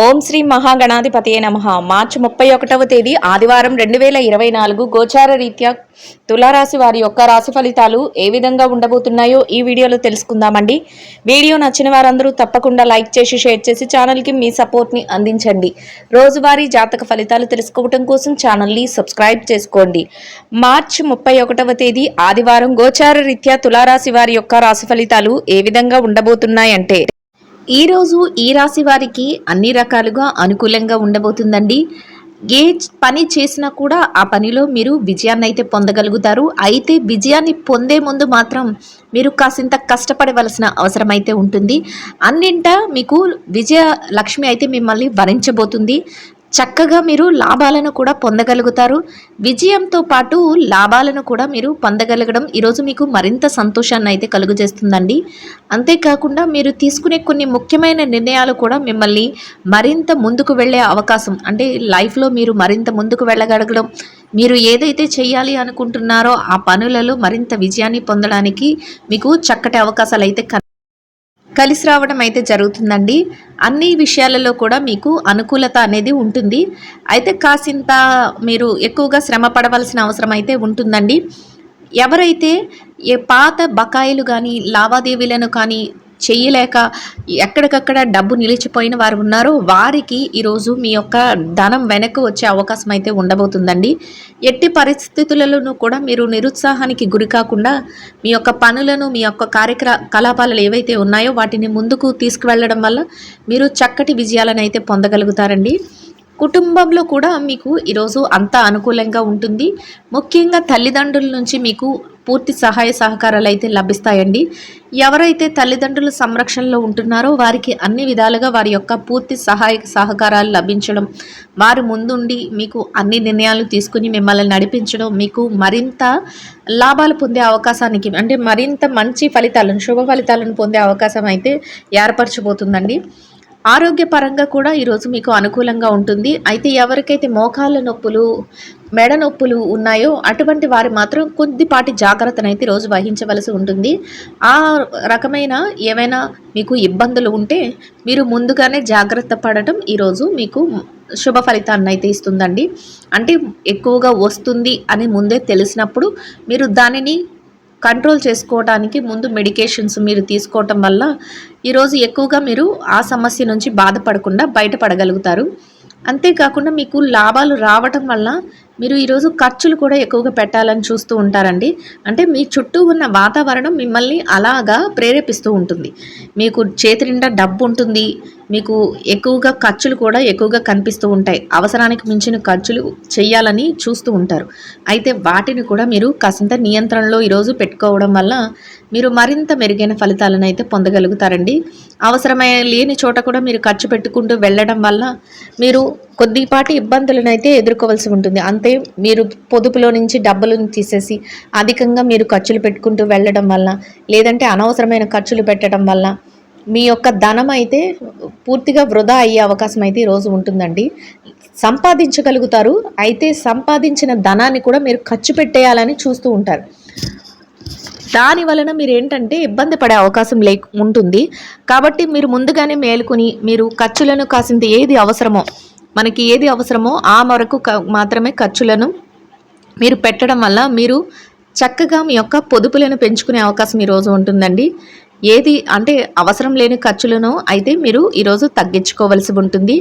ఓం శ్రీ మహాగణాధిపతయే నమః. మార్చి 31వ తేదీ ఆదివారం 2024 గోచార రీత్యా తులారాశి వారి యొక్క రాశి ఫలితాలు ఏ విధంగా ఉండబోతున్నాయో ఈ వీడియోలో తెలుసుకుందామండి. వీడియో నచ్చిన వారందరూ తప్పకుండా లైక్ చేసి షేర్ చేసి ఛానల్కి మీ సపోర్ట్ని అందించండి. రోజువారీ జాతక ఫలితాలు తెలుసుకోవడం కోసం ఛానల్ని సబ్స్క్రైబ్ చేసుకోండి. మార్చి 31వ తేదీ ఆదివారం గోచార రీత్యా తులారాశి వారి యొక్క రాశి ఫలితాలు ఏ విధంగా ఉండబోతున్నాయంటే, ఈరోజు ఈ రాశి వారికి అన్ని రకాలుగా అనుకూలంగా ఉండబోతుందండి. ఏ పని చేసినా కూడా ఆ పనిలో మీరు విజయాన్ని అయితే పొందగలుగుతారు. అయితే విజయాన్ని పొందే ముందు మాత్రం మీరు కాసింత కష్టపడవలసిన అవసరం అయితే ఉంటుంది. అన్నింటా మీకు విజయ లక్ష్మి అయితే మిమ్మల్ని వరించబోతుంది. చక్కగా మీరు లాభాలను కూడా పొందగలుగుతారు. విజయంతో పాటు లాభాలను కూడా మీరు పొందగలగడం ఈరోజు మీకు మరింత సంతోషాన్ని అయితే కలుగజేస్తుందండి. అంతేకాకుండా మీరు తీసుకునే కొన్ని ముఖ్యమైన నిర్ణయాలు కూడా మిమ్మల్ని మరింత ముందుకు వెళ్ళే అవకాశం, అంటే లైఫ్లో మీరు మరింత ముందుకు వెళ్ళగలగడం, మీరు ఏదైతే చేయాలి అనుకుంటున్నారో ఆ పనులలో మరింత విజయాన్ని పొందడానికి మీకు చక్కటి అవకాశాలు అయితే కలిసి రావడం అయితే జరుగుతుందండి. అన్ని విషయాలలో కూడా మీకు అనుకూలత అనేది ఉంటుంది. అయితే కాసింత మీరు ఎక్కువగా శ్రమ పడవలసిన అవసరం అయితే ఉంటుందండి. ఎవరైతే పాత బకాయిలు కానీ లావాదేవీలను కానీ చేయలేక ఎక్కడికక్కడ డబ్బు నిలిచిపోయిన వారు ఉన్నారో వారికి ఈరోజు మీ యొక్క ధనం వెనక్కి వచ్చే అవకాశం అయితే ఉండబోతుందండి. ఎట్టి పరిస్థితులలోనూ కూడా మీరు నిరుత్సాహానికి గురి కాకుండా మీ యొక్క పనులను, మీ యొక్క కార్యకలాపాలు ఏవైతే ఉన్నాయో వాటిని ముందుకు తీసుకువెళ్ళడం వల్ల మీరు చక్కటి విజయాలను అయితే పొందగలుగుతారండి. కుటుంబంలో కూడా మీకు ఈరోజు అంతా అనుకూలంగా ఉంటుంది. ముఖ్యంగా తల్లిదండ్రుల నుంచి మీకు పూర్తి సహాయ సహకారాలు అయితే లభిస్తాయండి. ఎవరైతే తల్లిదండ్రుల సంరక్షణలో ఉంటున్నారో వారికి అన్ని విధాలుగా వారి యొక్క పూర్తి సహాయ సహకారాలు లభించడం, వారు ముందుండి మీకు అన్ని నిర్ణయాలు తీసుకుని మిమ్మల్ని నడిపించడం మీకు మరింత లాభాలు పొందే అవకాశానికి, అంటే మరింత మంచి ఫలితాలను, శుభ ఫలితాలను పొందే అవకాశం అయితే ఏర్పరచబోతుందండి. ఆరోగ్యపరంగా కూడా ఈరోజు మీకు అనుకూలంగా ఉంటుంది. అయితే ఎవరికైతే మోకాళ్ళ నొప్పులు, మెడ నొప్పులు ఉన్నాయో అటువంటి వారు మాత్రం కొద్దిపాటి జాగ్రత్తనైతే ఈరోజు వహించవలసి ఉంటుంది. ఆ రకమైన ఏవైనా మీకు ఇబ్బందులు ఉంటే మీరు ముందుగానే జాగ్రత్త పడటం ఈరోజు మీకు శుభ ఫలితాన్ని అయితే ఇస్తుందండి. అంటే ఎక్కువగా వస్తుంది అని ముందే తెలిసినప్పుడు మీరు దానిని కంట్రోల్ చేసుకోవడానికి ముందు మెడికేషన్స్ మీరు తీసుకోవటం వల్ల ఈరోజు ఎక్కువగా మీరు ఆ సమస్య నుంచి బాధపడకుండా బయటపడగలుగుతారు. అంతేకాకుండా మీకు లాభాలు రావటం వల్ల మీరు ఈరోజు ఖర్చులు కూడా ఎక్కువగా పెట్టాలని చూస్తూ ఉంటారండి. అంటే మీ చుట్టూ ఉన్న వాతావరణం మిమ్మల్ని అలాగా ప్రేరేపిస్తూ ఉంటుంది. మీకు చేతి నిండా డబ్బు ఉంటుంది, మీకు ఎక్కువగా ఖర్చులు కూడా ఎక్కువగా కనిపిస్తూ ఉంటాయి. అవసరానికి మించిన ఖర్చులు చేయాలని చూస్తూ ఉంటారు. అయితే వాటిని కూడా మీరు కాసింత నియంత్రణలో ఈరోజు పెట్టుకోవడం వల్ల మీరు మరింత మెరుగైన ఫలితాలను అయితే పొందగలుగుతారండి. అవసరమైన లేని చోట కూడా మీరు ఖర్చు పెట్టుకుంటూ వెళ్ళడం వల్ల మీరు కొద్దిపాటి ఇబ్బందులను అయితే ఎదుర్కోవాల్సి ఉంటుంది. అంతే మీరు పొదుపులో నుంచి డబ్బులను తీసేసి అధికంగా మీరు ఖర్చులు పెట్టుకుంటూ వెళ్ళడం వల్ల, లేదంటే అనవసరమైన ఖర్చులు పెట్టడం వల్ల మీ యొక్క ధనం అయితే పూర్తిగా వృధా అయ్యే అవకాశం అయితే ఈరోజు ఉంటుందండి. సంపాదించగలుగుతారు, అయితే సంపాదించిన ధనాన్ని కూడా మీరు ఖర్చు పెట్టేయాలని చూస్తూ ఉంటారు. దాని వలన మీరు ఏంటంటే ఇబ్బంది పడే అవకాశం ఉంటుంది. కాబట్టి మీరు ముందుగానే మేలుకొని మీరు ఖర్చులను కాసింత ఏది అవసరమో, మనకి ఏది అవసరమో ఆ వరకు మాత్రమే ఖర్చులను మీరు పెట్టడం వల్ల మీరు చక్కగా మీ యొక్క పొదుపులను పెంచుకునే అవకాశం ఈరోజు ఉంటుందండి. ఏది అంటే అవసరం లేని ఖర్చులను అయితే మీరు ఈరోజు తగ్గించుకోవలసి ఉంటుంది.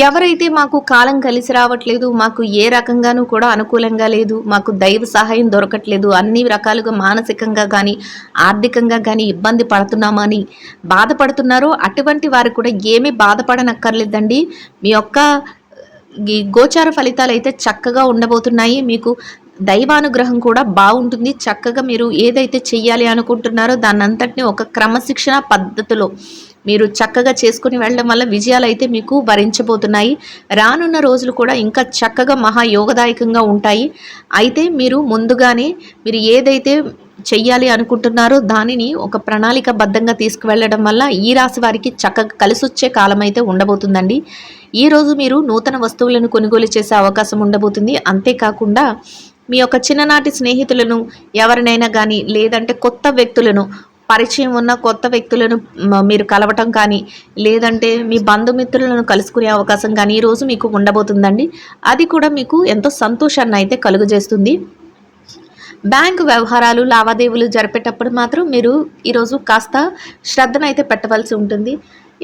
ఎవరైతే మాకు కాలం కలిసి రావట్లేదు, మాకు ఏ రకంగానూ కూడా అనుకూలంగా లేదు, మాకు దైవ సహాయం దొరకట్లేదు, అన్ని రకాలుగా మానసికంగా కానీ ఆర్థికంగా కానీ ఇబ్బంది పడుతున్నామని బాధపడుతున్నారో అటువంటి వారు కూడా ఏమీ బాధపడనక్కర్లేదండి. మీ యొక్క ఈ గోచార ఫలితాలు అయితే చక్కగా ఉండబోతున్నాయి. మీకు దైవానుగ్రహం కూడా బాగుంటుంది. చక్కగా మీరు ఏదైతే చెయ్యాలి అనుకుంటున్నారో దాన్నంతటినీ ఒక క్రమశిక్షణ పద్ధతిలో మీరు చక్కగా చేసుకుని వెళ్ళడం వల్ల విజయాలు అయితే మీకు వరించబోతున్నాయి. రానున్న రోజులు కూడా ఇంకా చక్కగా మహాయోగదాయకంగా ఉంటాయి. అయితే మీరు ముందుగానే మీరు ఏదైతే చెయ్యాలి అనుకుంటున్నారో దానిని ఒక ప్రణాళికబద్ధంగా తీసుకువెళ్ళడం వల్ల ఈ రాశి వారికి చక్కగా కలిసొచ్చే కాలం అయితే ఉండబోతుందండి. ఈరోజు మీరు నూతన వస్తువులను కొనుగోలు చేసే అవకాశం ఉండబోతుంది. అంతేకాకుండా మీ యొక్క చిన్ననాటి స్నేహితులను ఎవరినైనా కానీ, లేదంటే కొత్త వ్యక్తులను పరిచయం ఉన్న కొత్త వ్యక్తులను మీరు కలవటం కానీ, లేదంటే మీ బంధుమిత్రులను కలుసుకునే అవకాశం కానీ ఈరోజు మీకు ఉండబోతుందండి. అది కూడా మీకు ఎంతో సంతోషాన్ని అయితే కలుగజేస్తుంది. బ్యాంకు వ్యవహారాలు లావాదేవీలు జరిపేటప్పుడు మాత్రం మీరు ఈరోజు కాస్త శ్రద్ధనైతే పెట్టవలసి ఉంటుంది.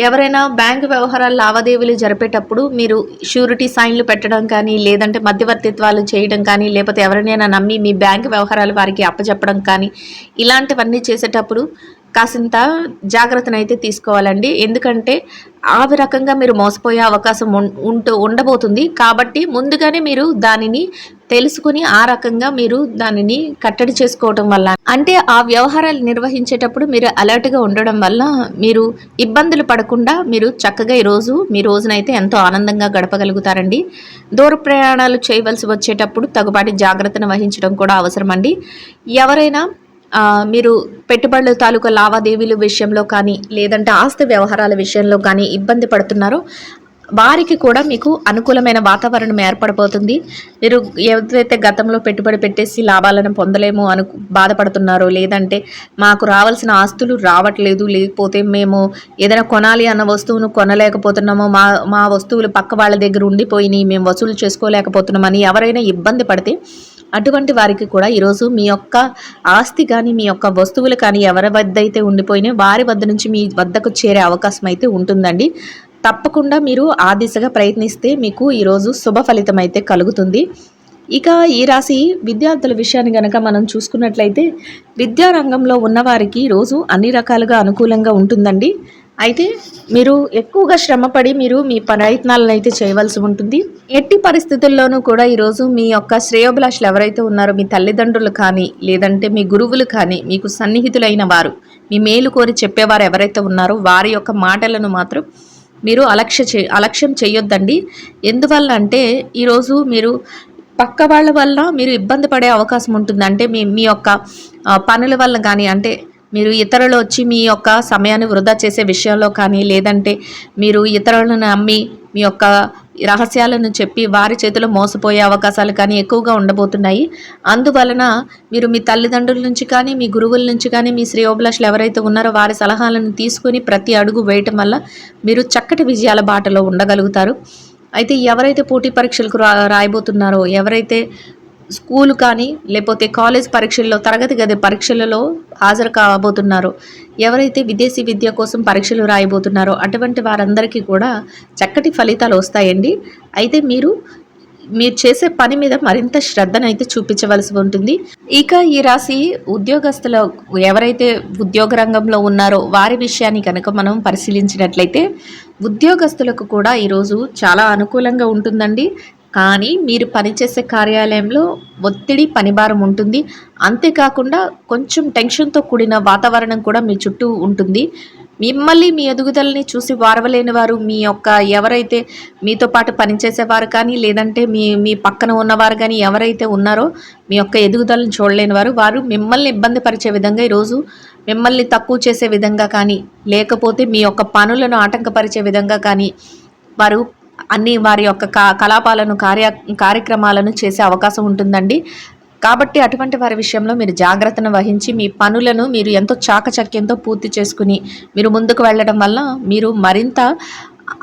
ఎవరైనా బ్యాంకు వ్యవహారాలు లావాదేవీలు జరిపేటప్పుడు మీరు షూరిటీ సైన్లు పెట్టడం కానీ, లేదంటే మధ్యవర్తిత్వాలు చేయడం కానీ, లేకపోతే ఎవరినైనా నమ్మి మీ బ్యాంకు వ్యవహారాలు వారికి అప్పచెప్పడం కానీ, ఇలాంటివన్నీ చేసేటప్పుడు కాసింత జాగ్రత్తనైతే తీసుకోవాలండి. ఎందుకంటే ఆ రకంగా మీరు మోసపోయే అవకాశం ఉండబోతుంది. కాబట్టి ముందుగానే మీరు దానిని తెలుసుకుని ఆ రకంగా మీరు దానిని కట్టడి చేసుకోవటం వల్ల, అంటే ఆ వ్యవహారాలు నిర్వహించేటప్పుడు మీరు అలర్ట్గా ఉండడం వల్ల మీరు ఇబ్బందులు పడకుండా మీరు చక్కగా ఈరోజు మీ రోజునైతే ఎంతో ఆనందంగా గడపగలుగుతారండి. దూర ప్రయాణాలు చేయవలసి వచ్చేటప్పుడు తగుపాటి జాగ్రత్తను వహించడం కూడా అవసరం అండి. ఎవరైనా మీరు పెట్టుబడుల తాలూకా లావాదేవీల విషయంలో కానీ, లేదంటే ఆస్తి వ్యవహారాల విషయంలో కానీ ఇబ్బంది పడుతున్నారో వారికి కూడా మీకు అనుకూలమైన వాతావరణం ఏర్పడిపోతుంది. మీరు ఏదైతే గతంలో పెట్టుబడి పెట్టేసి లాభాలను పొందలేము బాధపడుతున్నారో, లేదంటే మాకు రావాల్సిన ఆస్తులు రావట్లేదు, లేకపోతే మేము ఏదైనా కొనాలి అన్న వస్తువును కొనలేకపోతున్నామో, మా వస్తువులు పక్క వాళ్ళ దగ్గర ఉండిపోయినాయి, మేము వసూలు చేసుకోలేకపోతున్నామని ఎవరైనా ఇబ్బంది పడితే అటువంటి వారికి కూడా ఈరోజు మీ యొక్క ఆస్తి కానీ, మీ యొక్క వస్తువులు కానీ ఎవరి వద్ద అయితే ఉండిపోయినాయో వారి వద్ద నుంచి మీ వద్దకు చేరే అవకాశం అయితే ఉంటుందండి. తప్పకుండా మీరు ఆ దిశగా ప్రయత్నిస్తే మీకు ఈరోజు శుభ ఫలితం అయితే కలుగుతుంది. ఇక ఈ రాశి విద్యార్థుల విషయాన్ని కనుక మనం చూసుకున్నట్లయితే విద్యారంగంలో ఉన్నవారికి రోజు అన్ని రకాలుగా అనుకూలంగా ఉంటుందండి. అయితే మీరు ఎక్కువగా శ్రమపడి మీరు మీ ప్రయత్నాలను అయితే చేయవలసి ఉంటుంది. ఎట్టి పరిస్థితుల్లోనూ కూడా ఈరోజు మీ యొక్క శ్రేయోభిలాషులు ఎవరైతే ఉన్నారో, మీ తల్లిదండ్రులు కానీ, లేదంటే మీ గురువులు కానీ, మీకు సన్నిహితులైన వారు, మీ మేలు కోరి చెప్పేవారు ఎవరైతే ఉన్నారో వారి యొక్క మాటలను మాత్రం మీరు అలక్ష్యం చేయొద్దండి. ఎందువల్ల అంటే ఈరోజు మీరు పక్క వాళ్ళ వల్ల మీరు ఇబ్బంది పడే అవకాశం ఉంటుంది. అంటే మీ యొక్క పనుల వల్ల కానీ, అంటే మీరు ఇతరులు వచ్చి మీ యొక్క సమయాన్ని వృధా చేసే విషయంలో కానీ, లేదంటే మీరు ఇతరులను నమ్మి మీ యొక్క రహస్యాలను చెప్పి వారి చేతిలో మోసపోయే అవకాశాలు కానీ ఎక్కువగా ఉండబోతున్నాయి. అందువలన మీరు మీ తల్లిదండ్రుల నుంచి కానీ, మీ గురువుల నుంచి కానీ, మీ శ్రేయోభిలాషులు ఎవరైతే ఉన్నారో వారి సలహాలను తీసుకొని ప్రతి అడుగు వేయటం వల్ల మీరు చక్కటి విజయాల బాటలో ఉండగలుగుతారు. అయితే ఎవరైతే పోటీ పరీక్షలకు రాయబోతున్నారో, ఎవరైతే స్కూలు కానీ, లేకపోతే కాలేజ్ పరీక్షల్లో, తరగతి గది పరీక్షలలో హాజరు కాబోతున్నారో, ఎవరైతే విదేశీ విద్య కోసం పరీక్షలు రాయబోతున్నారో అటువంటి వారందరికీ కూడా చక్కటి ఫలితాలు వస్తాయండి. అయితే మీరు చేసే పని మీద మరింత శ్రద్ధనైతే చూపించవలసి ఉంటుంది. ఇక ఈ రాశి ఉద్యోగస్తులు ఎవరైతే ఉద్యోగ రంగంలో ఉన్నారో వారి విషయాన్ని కనుక మనం పరిశీలించినట్లయితే ఉద్యోగస్తులకు కూడా ఈరోజు చాలా అనుకూలంగా ఉంటుందండి. కానీ మీరు పనిచేసే కార్యాలయంలో ఒత్తిడి, పనిభారం ఉంటుంది. అంతేకాకుండా కొంచెం టెన్షన్తో కూడిన వాతావరణం కూడా మీ చుట్టూ ఉంటుంది. మిమ్మల్ని మీ ఎదుగుదలని చూసి వారవలేని వారు, మీ యొక్క ఎవరైతే మీతో పాటు పనిచేసేవారు కానీ, లేదంటే మీ పక్కన ఉన్నవారు కానీ ఎవరైతే ఉన్నారో మీ యొక్క ఎదుగుదలను చూడలేని వారు మిమ్మల్ని ఇబ్బంది పరిచే విధంగా ఈరోజు మిమ్మల్ని తక్కువ చేసే విధంగా కానీ, లేకపోతే మీ యొక్క పనులను ఆటంకపరిచే విధంగా కానీ వారు అన్ని వారి యొక్క కలాపాలను కార్యక్రమాలను చేసే అవకాశం ఉంటుందండి. కాబట్టి అటువంటి వారి విషయంలో మీరు జాగ్రత్తను వహించి మీ పనులను మీరు ఎంతో చాకచక్యంతో పూర్తి చేసుకుని మీరు ముందుకు వెళ్ళడం వల్ల మీరు మరింత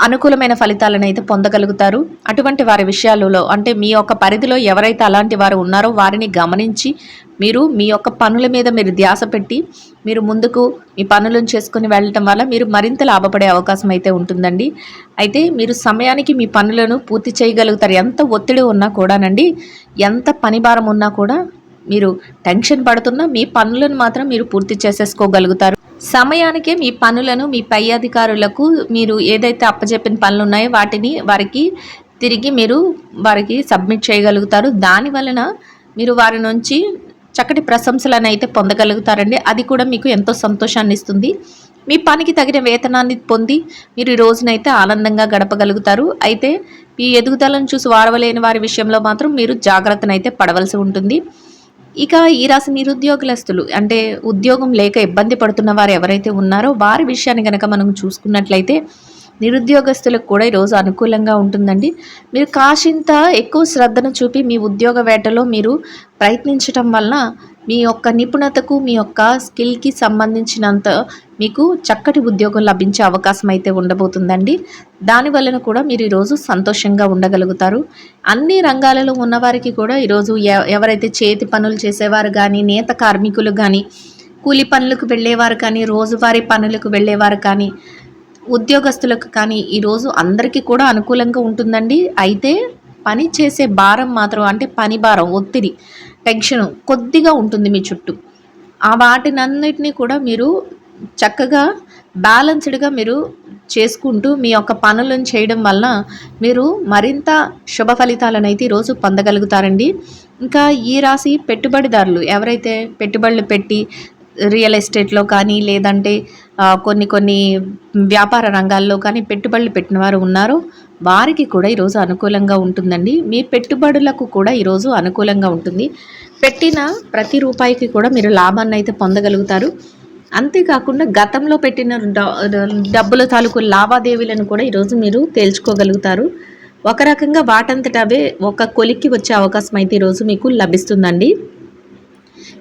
అనుకూలమైన ఫలితాలను అయితే పొందగలుగుతారు. అటువంటి వారి విషయాలలో, అంటే మీ యొక్క పరిధిలో ఎవరైతే అలాంటి వారు ఉన్నారో వారిని గమనించి మీరు మీ యొక్క పనుల మీద మీరు ధ్యాస పెట్టి మీరు ముందుకు మీ పనులను చేసుకుని వెళ్ళటం వల్ల మీరు మరింత లాభపడే అవకాశం అయితే ఉంటుందండి. అయితే మీరు సమయానికి మీ పనులను పూర్తి చేయగలుగుతారు. ఎంత ఒత్తిడి ఉన్నా కూడానండి, ఎంత పని భారం ఉన్నా కూడా మీరు టెన్షన్ పడుతున్నా మీ పనులను మాత్రం మీరు పూర్తి చేసేసుకోగలుగుతారు. సమయానికే మీ పనులను మీ పై అధికారులకు మీరు ఏదైతే అప్పచెప్పిన పనులు ఉన్నాయో వాటిని వారికి సబ్మిట్ చేయగలుగుతారు. దాని వలన మీరు వారి నుంచి చక్కటి ప్రశంసలను అయితే పొందగలుగుతారండి. అది కూడా మీకు ఎంతో సంతోషాన్ని ఇస్తుంది. మీ పనికి తగిన వేతనాన్ని పొంది మీరు ఈ రోజునైతే ఆనందంగా గడపగలుగుతారు. అయితే మీ ఎదుగుదలను చూసి వారవలేని వారి విషయంలో మాత్రం మీరు జాగ్రత్తనైతే పడవలసి ఉంటుంది. ఇక ఈ రాశి నిరుద్యోగస్తులు, అంటే ఉద్యోగం లేక ఇబ్బంది పడుతున్న వారు ఎవరైతే ఉన్నారో వారి విషయాన్ని కనుక మనం చూసుకున్నట్లయితే నిరుద్యోగస్తులకు కూడా ఈరోజు అనుకూలంగా ఉంటుందండి. మీరు కాసింత ఎక్కువ శ్రద్ధను చూపి మీ ఉద్యోగ వేటలో మీరు ప్రయత్నించటం వలన మీ యొక్క నిపుణతకు, మీ యొక్క స్కిల్‌కి సంబంధించినంత మీకు చక్కటి ఉద్యోగం లభించే అవకాశం అయితే ఉండబోతుందండి. దాని వలన కూడా మీరు ఈరోజు సంతోషంగా ఉండగలుగుతారు. అన్ని రంగాలలో ఉన్నవారికి కూడా ఈరోజు ఎవరైతే చేతి పనులు చేసేవారు గానీ, నేత కార్మికులు గానీ, కూలి పనులకు వెళ్ళేవారు కానీ, రోజువారీ పనులకు వెళ్ళేవారు కానీ, ఉద్యోగస్తులకు కానీ ఈరోజు అందరికీ కూడా అనుకూలంగా ఉంటుందండి. అయితే పని చేసే భారం మాత్రం అంటే పని భారం, ఒత్తిడి, టెన్షన్ కొద్దిగా ఉంటుంది మీ చుట్టూ. ఆ వాటినన్నిటిని కూడా మీరు చక్కగా బ్యాలెన్స్డ్‌గా మీరు చేసుకుంటూ మీ యొక్క పనులను చేయడం వలన మీరు మరింత శుభ ఫలితాలనైతే ఈరోజు పొందగలుగుతారండి. ఇంకా ఈ రాశి పెట్టుబడిదారులు ఎవరైతే పెట్టుబడులు పెట్టి రియల్ ఎస్టేట్‌లో కానీ లేదంటే కొన్ని వ్యాపార రంగాల్లో కానీ పెట్టుబడులు పెట్టిన వారు ఉన్నారో వారికి కూడా ఈరోజు అనుకూలంగా ఉంటుందండి. మీ పెట్టుబడులకు కూడా ఈరోజు అనుకూలంగా ఉంటుంది. పెట్టిన ప్రతి రూపాయికి కూడా మీరు లాభాన్ని అయితే పొందగలుగుతారు. అంతేకాకుండా గతంలో పెట్టిన డబ్బుల తాలూకు లావాదేవీలను కూడా ఈరోజు మీరు తేల్చుకోగలుగుతారు. ఒక రకంగా వాటంతట అవే ఒక కొలిక్కి వచ్చే అవకాశం అయితే ఈరోజు మీకు లభిస్తుందండి.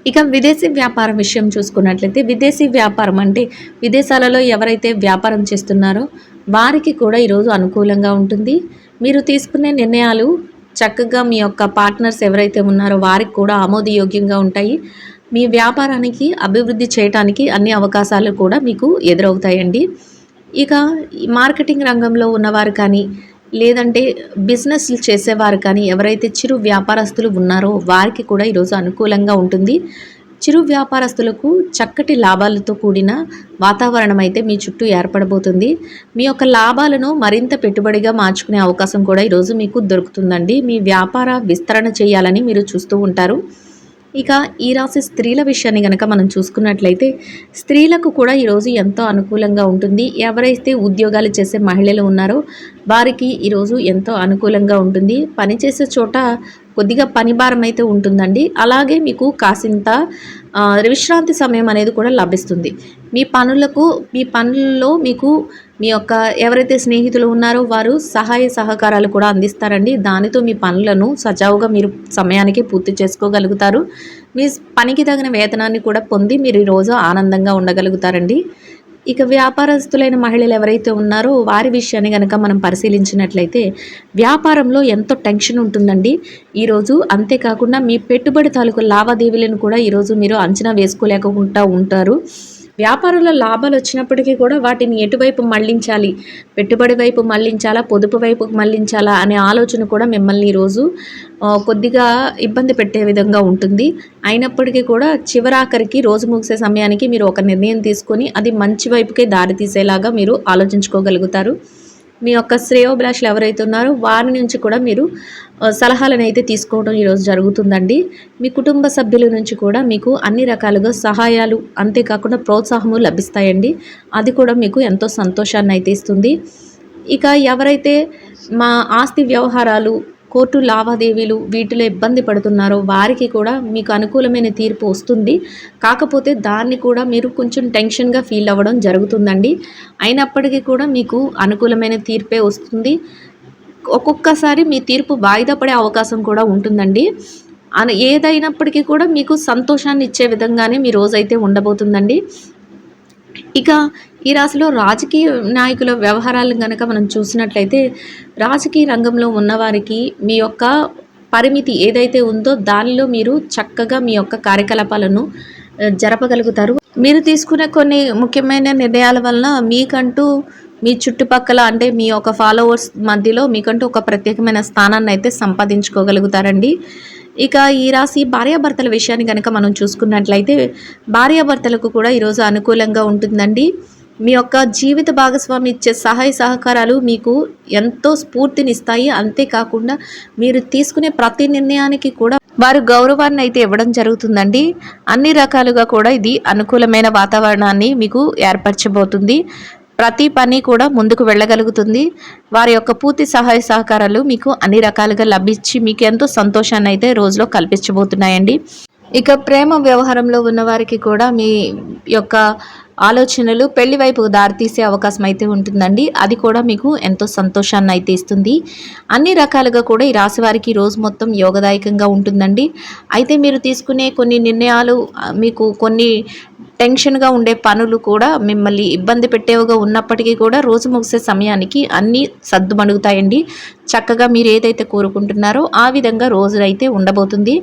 ఇక విదేశీ వ్యాపారం విషయం చూసుకున్నట్లయితే విదేశీ వ్యాపారం అంటే విదేశాలలో ఎవరైతే వ్యాపారం చేస్తున్నారో వారికి కూడా ఈరోజు అనుకూలంగా ఉంటుంది. మీరు తీసుకునే నిర్ణయాలు చక్కగా మీ యొక్క పార్ట్నర్స్ ఎవరైతే ఉన్నారో వారికి కూడా ఆమోదయోగ్యంగా ఉంటాయి. మీ వ్యాపారానికి అభివృద్ధి చేయడానికి అన్ని అవకాశాలు కూడా మీకు ఎదురవుతాయండి. ఇక మార్కెటింగ్ రంగంలో ఉన్నవారు కానీ లేదంటే బిజినెస్లు చేసేవారు కానీ ఎవరైతే చిరు వ్యాపారస్తులు ఉన్నారో వారికి కూడా ఈరోజు అనుకూలంగా ఉంటుంది. చిరు వ్యాపారస్తులకు చక్కటి లాభాలతో కూడిన వాతావరణం అయితే మీ చుట్టూ ఏర్పడబోతుంది. మీ యొక్క లాభాలను మరింత పెట్టుబడిగా మార్చుకునే అవకాశం కూడా ఈరోజు మీకు దొరుకుతుందండి. మీ వ్యాపార విస్తరణ చేయాలని మీరు చూస్తూ ఉంటారు. ఇక ఈ రాశి స్త్రీల విషయాన్ని కనుక మనం చూసుకున్నట్లయితే స్త్రీలకు కూడా ఈరోజు ఎంతో అనుకూలంగా ఉంటుంది. ఎవరైతే ఉద్యోగాలు చేసే మహిళలు ఉన్నారో వారికి ఈరోజు ఎంతో అనుకూలంగా ఉంటుంది. పనిచేసే చోట కొద్దిగా పని భారం అయితే ఉంటుందండి. అలాగే మీకు కాసింత విశ్రాంతి సమయం అనేది కూడా లభిస్తుంది. మీ పనుల్లో మీకు మీ యొక్క ఎవరైతే స్నేహితులు ఉన్నారో వారు సహాయ సహకారాలు కూడా అందిస్తారండి. దానితో మీ పనులను సజావుగా మీరు సమయానికి పూర్తి చేసుకోగలుగుతారు. మీ పనికి తగిన వేతనాన్ని కూడా పొంది మీరు ఈరోజు ఆనందంగా ఉండగలుగుతారండి. ఇక వ్యాపారస్తులైన మహిళలు ఎవరైతే ఉన్నారో వారి విషయాన్ని కనుక మనం పరిశీలించినట్లయితే వ్యాపారంలో ఎంతో టెన్షన్ ఉంటుందండి ఈరోజు. అంతేకాకుండా మీ పెట్టుబడి తాలూకు లావాదేవీలను కూడా ఈరోజు మీరు అంచనా వేసుకోలేకుండా ఉంటారు. వ్యాపారంలో లాభాలు వచ్చినప్పటికీ కూడా వాటిని ఎటువైపు మళ్లించాలి, పెట్టుబడి వైపు మళ్లించాలా, పొదుపు వైపు మళ్లించాలా అనే ఆలోచన కూడా మిమ్మల్ని ఈరోజు కొద్దిగా ఇబ్బంది పెట్టే విధంగా ఉంటుంది. అయినప్పటికీ కూడా చివరాఖరికి రోజు ముగిసే సమయానికి మీరు ఒక నిర్ణయం తీసుకొని అది మంచి వైపుకే దారి తీసేలాగా మీరు ఆలోచించుకోగలుగుతారు. మీ యొక్క శ్రేయోభిలాషులు ఎవరైతే ఉన్నారో వారి నుంచి కూడా మీరు సలహాలను అయితే తీసుకోవడం ఈరోజు జరుగుతుందండి. మీ కుటుంబ సభ్యుల నుంచి కూడా మీకు అన్ని రకాలుగా సహాయాలు అంతేకాకుండా ప్రోత్సాహము లభిస్తాయండి. అది కూడా మీకు ఎంతో సంతోషాన్ని అయితే ఇస్తుంది. ఇక ఎవరైతే మా ఆస్తి వ్యవహారాలు, కోర్టు లావాదేవీలు వీటిలో ఇబ్బంది పడుతున్నారో వారికి కూడా మీకు అనుకూలమైన తీర్పు వస్తుంది. కాకపోతే దాన్ని కూడా మీరు కొంచెం టెన్షన్గా ఫీల్ అవ్వడం జరుగుతుందండి. అయినప్పటికీ కూడా మీకు అనుకూలమైన తీర్పే వస్తుంది. ఒక్కొక్కసారి మీ తీర్పు వాయిదా పడే అవకాశం కూడా ఉంటుందండి. ఏదైనప్పటికీ కూడా మీకు సంతోషాన్ని ఇచ్చే విధంగానే మీ రోజైతే ఉండబోతుందండి. ఇక ఈ రాశిలో రాజకీయ నాయకుల వ్యవహారాలను కనుక మనం చూసినట్లయితే రాజకీయ రంగంలో ఉన్నవారికి మీ యొక్క పరిమితి ఏదైతే ఉందో దానిలో మీరు చక్కగా మీ యొక్క కార్యకలాపాలను జరపగలుగుతారు. మీరు తీసుకునే కొన్ని ముఖ్యమైన నిర్ణయాల వలన మీకంటూ మీ చుట్టుపక్కల అంటే మీ యొక్క ఫాలోవర్స్ మధ్యలో మీకంటూ ఒక ప్రత్యేకమైన స్థానాన్ని అయితే సంపాదించుకోగలుగుతారండి. ఇక ఈ రాశి భార్యాభర్తల విషయాన్ని కనుక మనం చూసుకున్నట్లయితే భార్యాభర్తలకు కూడా ఈరోజు అనుకూలంగా ఉంటుందండి. మీ యొక్క జీవిత భాగస్వామి ఇచ్చే సహాయ సహకారాలు మీకు ఎంతో స్ఫూర్తినిస్తాయి. అంతేకాకుండా మీరు తీసుకునే ప్రతి నిర్ణయానికి కూడా వారు గౌరవాన్ని అయితే ఇవ్వడం జరుగుతుందండి. అన్ని రకాలుగా కూడా ఇది అనుకూలమైన వాతావరణాన్ని మీకు ఏర్పరచబోతుంది. ప్రతి పని కూడా ముందుకు వెళ్ళగలుగుతుంది. వారి యొక్క పూర్తి సహాయ సహకారాలు మీకు అన్ని రకాలుగా లభించి మీకు ఎంతో సంతోషాన్ని అయితే రోజులో కల్పించబోతున్నాయండి. ఇక ప్రేమ వ్యవహారంలో ఉన్న వారికి కూడా మీ యొక్క ఆలోచనలు పెళ్లి వైపు దారితీసే అవకాశం అయితే ఉంటుందండి. అది కూడా మీకు ఎంతో సంతోషాన్ని అయితే ఇస్తుంది. అన్ని రకాలుగా కూడా ఈ రాశి వారికి రోజు మొత్తం యోగదాయకంగా ఉంటుందండి. అయితే మీరు తీసుకునే కొన్ని నిర్ణయాలు మీకు కొన్ని టెన్షన్గా ఉండే పనులు కూడా మిమ్మల్ని ఇబ్బంది పెట్టేవిగా ఉన్నప్పటికీ కూడా రోజు ముగిసే సమయానికి అన్నీ సద్దుమణుగుతాయండి. చక్కగా మీరు ఏదైతే కోరుకుంటున్నారో ఆ విధంగా రోజులైతే ఉండబోతుంది.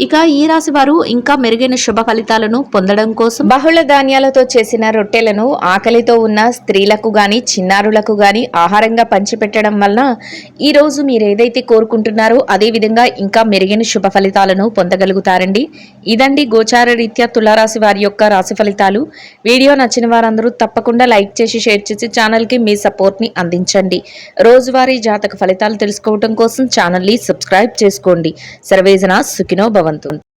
ఇక ఈ రాశి వారు ఇంకా మెరుగైన శుభ ఫలితాలను పొందడం కోసం బహుళ ధాన్యాలతో చేసిన రొట్టెలను ఆకలితో ఉన్న స్త్రీలకు గాని చిన్నారులకు గాని ఆహారంగా పంచిపెట్టడం వలన ఈ రోజు మీరు ఏదైతే కోరుకుంటున్నారో అదే విధంగా ఇంకా మెరుగైన శుభ ఫలితాలను పొందగలుగుతారండి. ఇదండి గోచార రీత్యా తులారాశి వారి యొక్క రాశి ఫలితాలు. వీడియో నచ్చిన వారందరూ తప్పకుండా లైక్ చేసి షేర్ చేసి ఛానల్కి మీ సపోర్ట్ని అందించండి. రోజువారీ జాతక ఫలితాలు తెలుసుకోవడం కోసం ఛానల్ని సబ్స్క్రైబ్ చేసుకోండి. సర్వేజన సుఖినో భవంతు.